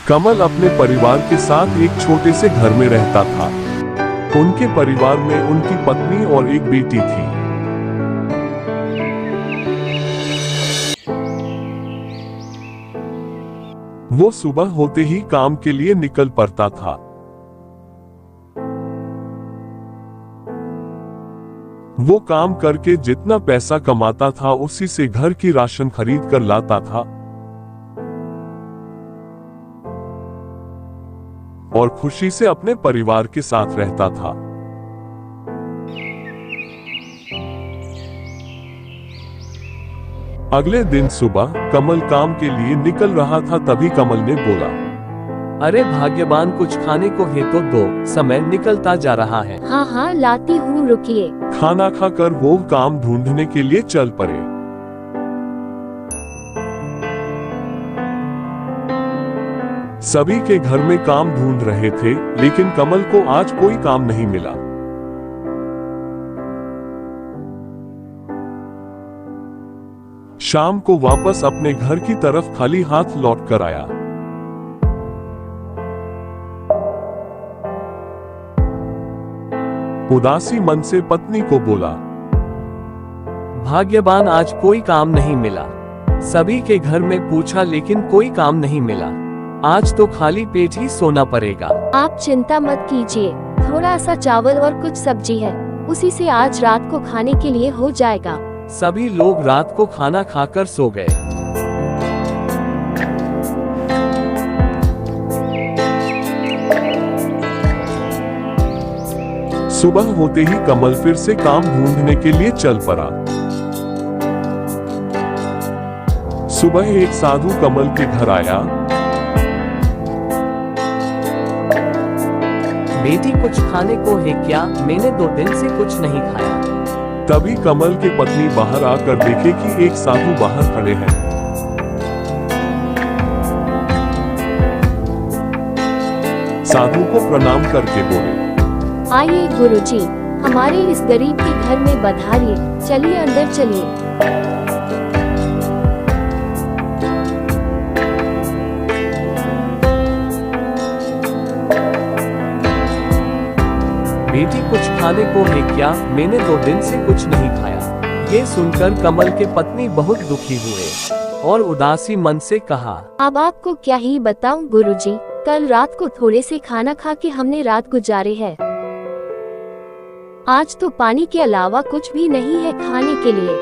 कमल अपने परिवार के साथ एक छोटे से घर में रहता था। उनके परिवार में उनकी पत्नी और एक बेटी थी। वो सुबह होते ही काम के लिए निकल पड़ता था। वो काम करके जितना पैसा कमाता था उसी से घर की राशन खरीद कर लाता था और खुशी से अपने परिवार के साथ रहता था। अगले दिन सुबह कमल काम के लिए निकल रहा था, तभी कमल ने बोला, अरे भाग्यवान, कुछ खाने को है तो दो, समय निकलता जा रहा है। हाँ हाँ लाती हूँ, रुकिए। खाना खाकर वो काम ढूंढने के लिए चल पड़े। सभी के घर में काम ढूंढ रहे थे, लेकिन कमल को आज कोई काम नहीं मिला। शाम को वापस अपने घर की तरफ खाली हाथ लौट कर आया। उदासी मन से पत्नी को बोला, भाग्यवान, आज कोई काम नहीं मिला। सभी के घर में पूछा लेकिन कोई काम नहीं मिला। आज तो खाली पेट ही सोना पड़ेगा। आप चिंता मत कीजिए, थोड़ा सा चावल और कुछ सब्जी है, उसी से आज रात को खाने के लिए हो जाएगा। सभी लोग रात को खाना खाकर सो गए। सुबह होते ही कमल फिर से काम ढूंढने के लिए चल पड़ा। सुबह एक साधु कमल के घर आया। बेटी, कुछ खाने को है क्या? मैंने 2 दिन से कुछ नहीं खाया। तभी कमल की पत्नी बाहर आकर देखे कि एक साधु बाहर खड़े हैं। साधु को प्रणाम करके बोले, आइए गुरुजी, हमारे इस गरीब के घर में पधारिए। चलिए अंदर चलिए। बेटी, कुछ खाने को है क्या? मैंने 2 दिन से कुछ नहीं खाया। ये सुनकर कमल के पत्नी बहुत दुखी हुए और उदासी मन से कहा, अब आपको क्या ही बताऊं गुरुजी, कल रात को थोड़े से खाना खा के हमने रात गुजारे है। आज तो पानी के अलावा कुछ भी नहीं है खाने के लिए।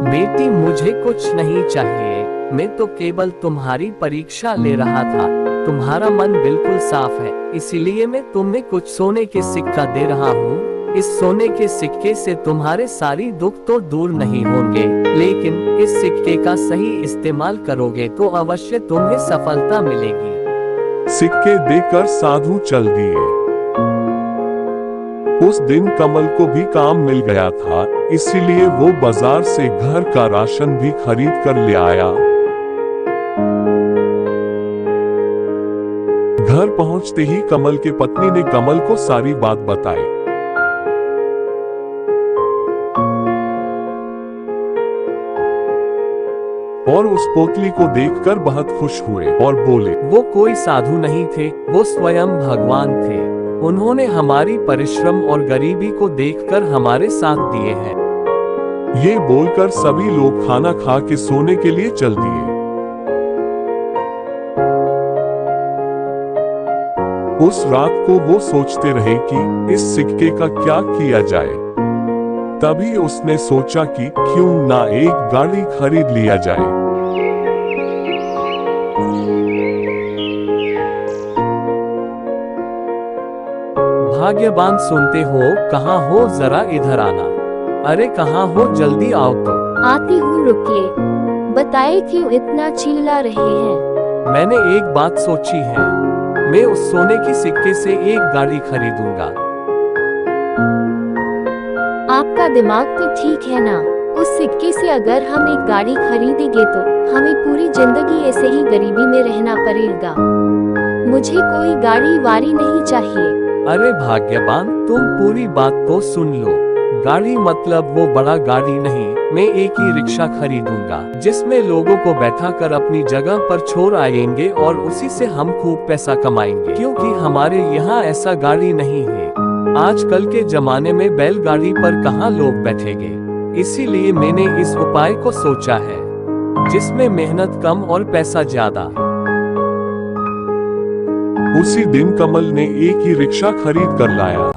बेटी, मुझे कुछ नहीं चाहिए। मैं तो केवल तुम्हारी परीक्षा ले रहा था। तुम्हारा मन बिल्कुल साफ है, इसीलिए मैं तुम्हें कुछ सोने के सिक्का दे रहा हूँ। इस सोने के सिक्के से तुम्हारे सारी दुख तो दूर नहीं होंगे, लेकिन इस सिक्के का सही इस्तेमाल करोगे तो अवश्य तुम्हें सफलता मिलेगी। सिक्के देकर साधु चल दिए। उस दिन कमल को भी काम मिल गया था, इसीलिए वो बाजार से घर का राशन भी खरीद कर ले आया। घर पहुंचते ही कमल के पत्नी ने कमल को सारी बात बताई। और उस पोटली को देखकर बहुत खुश हुए और बोले, वो कोई साधु नहीं थे, वो स्वयं भगवान थे। उन्होंने हमारी परिश्रम और गरीबी को देखकर हमारे साथ दिए हैं। ये बोलकर सभी लोग खाना खा के सोने के लिए चल दिए। उस रात को वो सोचते रहे कि इस सिक्के का क्या किया जाए। तभी उसने सोचा कि क्यों ना एक गाड़ी खरीद लिया जाए। भाग्यवान, सुनते हो? कहाँ हो? जरा इधर आना। अरे कहाँ हो? जल्दी आओ तो। आती हूँ, रुकिए। बताइए क्यों इतना चिल्ला रहे हैं? मैंने एक बात सोची है। मैं उस सोने की सिक्के से एक गाड़ी खरीदूंगा। आपका दिमाग तो ठीक है ना? उस सिक्के से अगर हम एक गाड़ी खरीदेंगे तो हमें पूरी जिंदगी ऐसे ही गरीबी में रहना पड़ेगा। मुझे कोई गाड़ी वाड़ी नहीं चाहिए। अरे भाग्यवान, तुम पूरी बात तो सुन लो। गाड़ी मतलब वो बड़ा गाड़ी नहीं, मैं एक ही रिक्शा खरीदूंगा जिसमें लोगों को बैठा कर अपनी जगह पर छोड़ आएंगे और उसी से हम खूब पैसा कमाएंगे, क्योंकि हमारे यहाँ ऐसा गाड़ी नहीं है। आजकल के जमाने में बैलगाड़ी पर कहाँ लोग बैठेंगे, इसीलिए मैंने इस उपाय को सोचा है जिसमें मेहनत कम और पैसा ज्यादा। उसी दिन कमल ने एक ही रिक्शा खरीद कर लाया।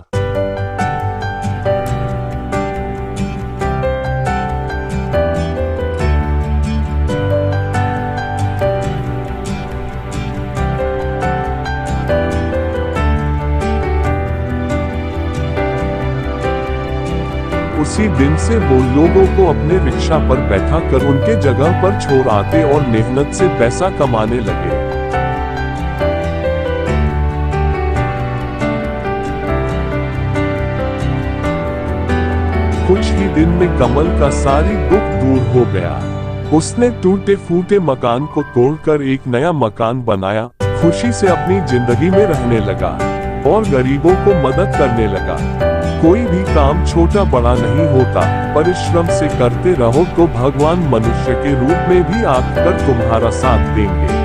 उसी दिन से वो लोगों को अपने रिक्शा पर बैठा कर उनके जगह पर छोड़ आते और मेहनत से पैसा कमाने लगे। कुछ ही दिन में कमल का सारी दुख दूर हो गया। उसने टूटे फूटे मकान को तोड़कर एक नया मकान बनाया, खुशी से अपनी जिंदगी में रहने लगा और गरीबों को मदद करने लगा। कोई भी काम छोटा बड़ा नहीं होता, परिश्रम से करते रहो तो भगवान मनुष्य के रूप में भी आकर तुम्हारा साथ देंगे।